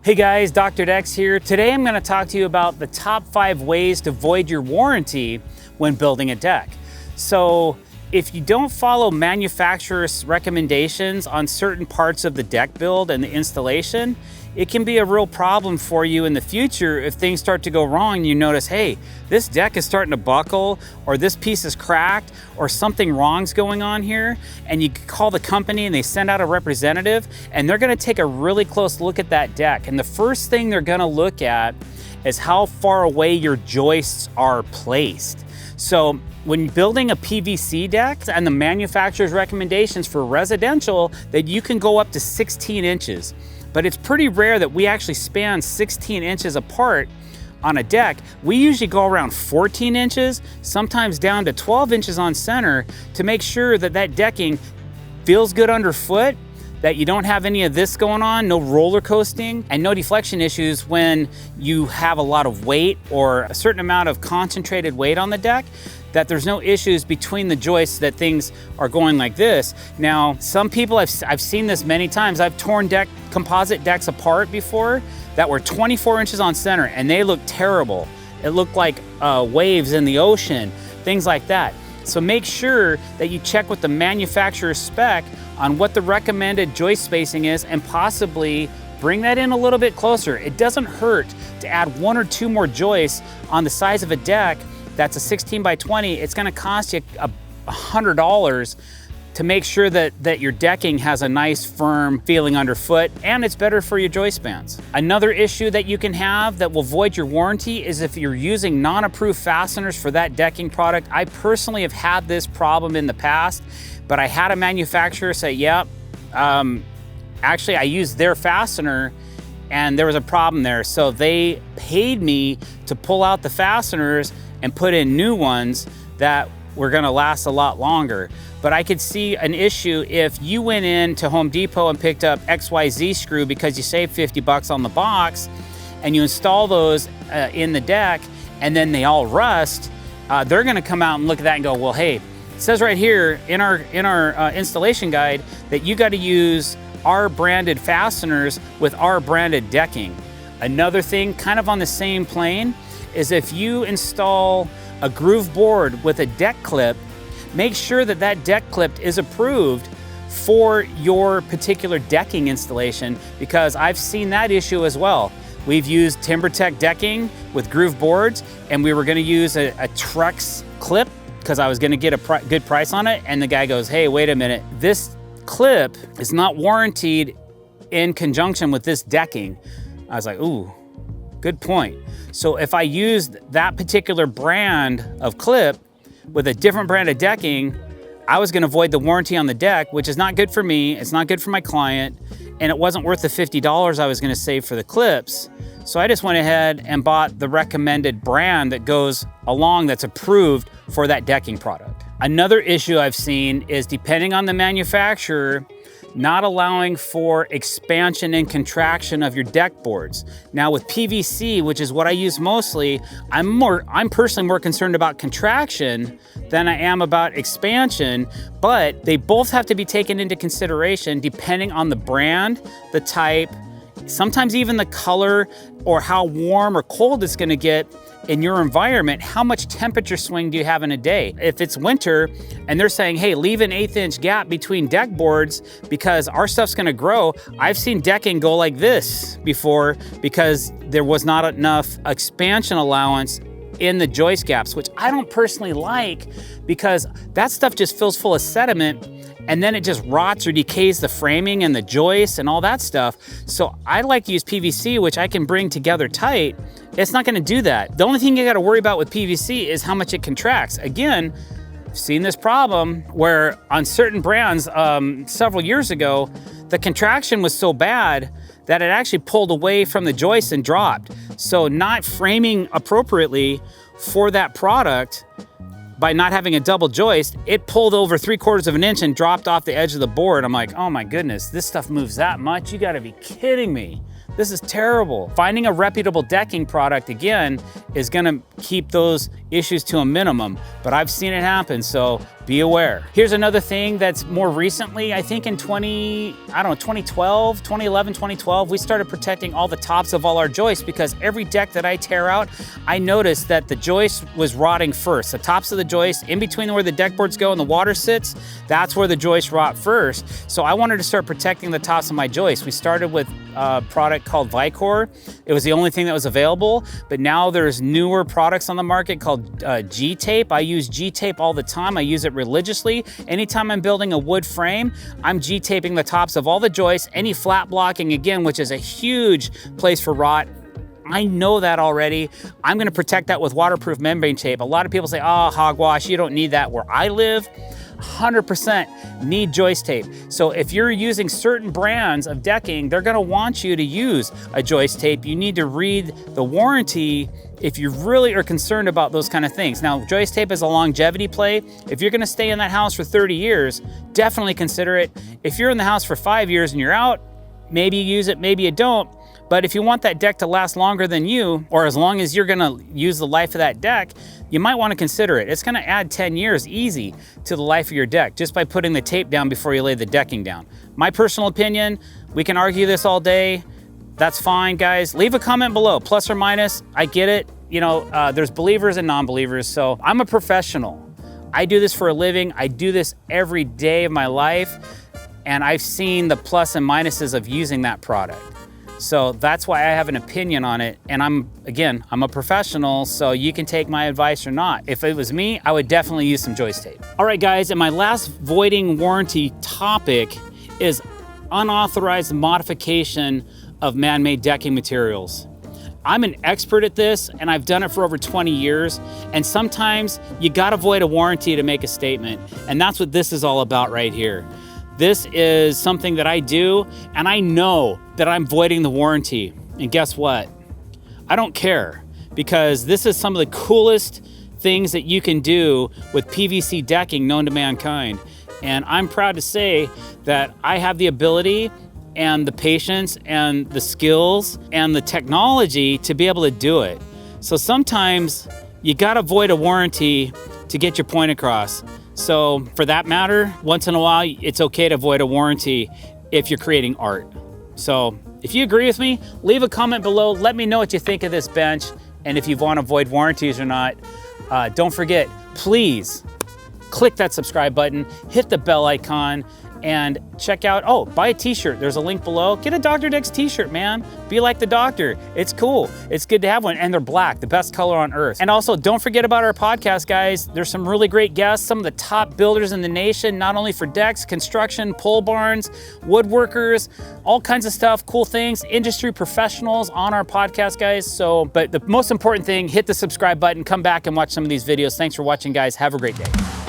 Hey guys, Dr. Decks here. Today I'm going to talk to you about the top 5 ways to void your warranty when building a deck. So if you don't follow manufacturer's recommendations on certain parts of the deck build and the installation, it can be a real problem for you in the future if things start to go wrong and you notice, hey, this deck is starting to buckle, or this piece is cracked, or something wrong's going on here, and you call the company and they send out a representative and they're gonna take a really close look at that deck. And the first thing they're gonna look at is how far away your joists are placed. So when building a PVC deck, and the manufacturer's recommendations for residential, that you can go up to 16 inches. But it's pretty rare that we actually span 16 inches apart on a deck. We usually go around 14 inches, sometimes down to 12 inches on center, to make sure that that decking feels good underfoot, that you don't have any of this going on, no roller coasting, and no deflection issues when you have a lot of weight or a certain amount of concentrated weight on the deck, that there's no issues between the joists, that things are going like this. Now, some people, I've seen this many times. I've torn composite decks apart before that were 24 inches on center, and they look terrible. It looked like waves in the ocean, things like that. So make sure that you check with the manufacturer's spec on what the recommended joist spacing is, and possibly bring that in a little bit closer. It doesn't hurt to add 1 or 2 more joists on the size of a deck that's a 16 by 20. It's gonna cost you $100 to make sure that your decking has a nice firm feeling underfoot, and it's better for your joist spans. Another issue that you can have that will void your warranty is if you're using non-approved fasteners for that decking product. I personally have had this problem in the past, but I had a manufacturer say, yep, actually I used their fastener and there was a problem there. So they paid me to pull out the fasteners and put in new ones that were gonna last a lot longer. But I could see an issue if you went in to Home Depot and picked up XYZ screw because you saved 50 bucks on the box, and you install those in the deck, and then they all rust. They're gonna come out and look at that and go, well, hey, it says right here in our installation guide that you gotta use our branded fasteners with our branded decking. Another thing, kind of on the same plane, is if you install a groove board with a deck clip, make sure that that deck clip is approved for your particular decking installation, because I've seen that issue as well. We've used TimberTech decking with groove boards, and we were gonna use a Trex clip because I was gonna get a good price on it, and the guy goes, hey, wait a minute, this clip is not warranted in conjunction with this decking. I was like, ooh, good point. So if I used that particular brand of clip with a different brand of decking, I was gonna void the warranty on the deck, which is not good for me, it's not good for my client, and it wasn't worth the $50 I was gonna save for the clips. So I just went ahead and bought the recommended brand that goes along, that's approved for that decking product. Another issue I've seen is, depending on the manufacturer, not allowing for expansion and contraction of your deck boards. Now with PVC, which is what I use mostly, I'm personally more concerned about contraction than I am about expansion, but they both have to be taken into consideration depending on the brand, the type, sometimes even the color, or how warm or cold it's gonna get in your environment. How much temperature swing do you have in a day? If it's winter and they're saying, hey, leave an 1/8 inch gap between deck boards because our stuff's gonna grow. I've seen decking go like this before because there was not enough expansion allowance in the joist gaps, which I don't personally like, because that stuff just fills full of sediment and then it just rots or decays the framing and the joists and all that stuff. So I like to use PVC, which I can bring together tight. It's not gonna do that. The only thing you gotta worry about with PVC is how much it contracts. Again, I've seen this problem where on certain brands several years ago, the contraction was so bad that it actually pulled away from the joist and dropped. So not framing appropriately for that product, by not having a double joist, it pulled over 3/4 of an inch and dropped off the edge of the board. I'm like, oh my goodness, this stuff moves that much? You gotta be kidding me. This is terrible. Finding a reputable decking product, again, is gonna keep those issues to a minimum, but I've seen it happen, so be aware. Here's another thing that's more recently, I think in 2012, 2012, we started protecting all the tops of all our joists, because every deck that I tear out, I noticed that the joist was rotting first. The tops of the joist, in between where the deck boards go and the water sits, that's where the joist rot first. So I wanted to start protecting the tops of my joists. We started with a product called Vicor. It was the only thing that was available, but now there's newer products on the market called G-tape. I use G-tape all the time. I use it religiously. Anytime I'm building a wood frame, I'm G-taping the tops of all the joists, any flat blocking, again, which is a huge place for rot. I know that already. I'm gonna protect that with waterproof membrane tape. A lot of people say, oh, hogwash, you don't need that. Where I live, 100% need joist tape. So if you're using certain brands of decking, they're gonna want you to use a joist tape. You need to read the warranty if you really are concerned about those kind of things. Now, joist tape is a longevity play. If you're gonna stay in that house for 30 years, definitely consider it. If you're in the house for 5 years and you're out, maybe you use it, maybe you don't. But if you want that deck to last longer than you, or as long as you're gonna use the life of that deck, you might wanna consider it. It's gonna add 10 years easy to the life of your deck just by putting the tape down before you lay the decking down. My personal opinion, we can argue this all day. That's fine, guys. Leave a comment below, plus or minus. I get it. You know, there's believers and non-believers, so I'm a professional. I do this for a living. I do this every day of my life, and I've seen the plus and minuses of using that product. So that's why I have an opinion on it. And I'm a professional, so you can take my advice or not. If it was me, I would definitely use some joist tape. All right, guys, and my last voiding warranty topic is unauthorized modification of man-made decking materials. I'm an expert at this, and I've done it for over 20 years. And sometimes you gotta void a warranty to make a statement. And that's what this is all about right here. This is something that I do, and I know that I'm voiding the warranty. And guess what? I don't care, because this is some of the coolest things that you can do with PVC decking known to mankind. And I'm proud to say that I have the ability and the patience and the skills and the technology to be able to do it. So sometimes you gotta void a warranty to get your point across. So for that matter, once in a while, it's okay to void a warranty if you're creating art. So if you agree with me, leave a comment below. Let me know what you think of this bench, and if you want to void warranties or not. Don't forget, please click that subscribe button, hit the bell icon, and check out, oh, buy a t-shirt. There's a link below. Get a Dr. Decks t-shirt, man. Be like the doctor. It's cool. It's good to have one. And they're black, the best color on earth. And also, don't forget about our podcast, guys. There's some really great guests, some of the top builders in the nation, not only for decks, construction, pole barns, woodworkers, all kinds of stuff, cool things, industry professionals on our podcast, guys. So, but the most important thing, hit the subscribe button, come back and watch some of these videos. Thanks for watching, guys. Have a great day.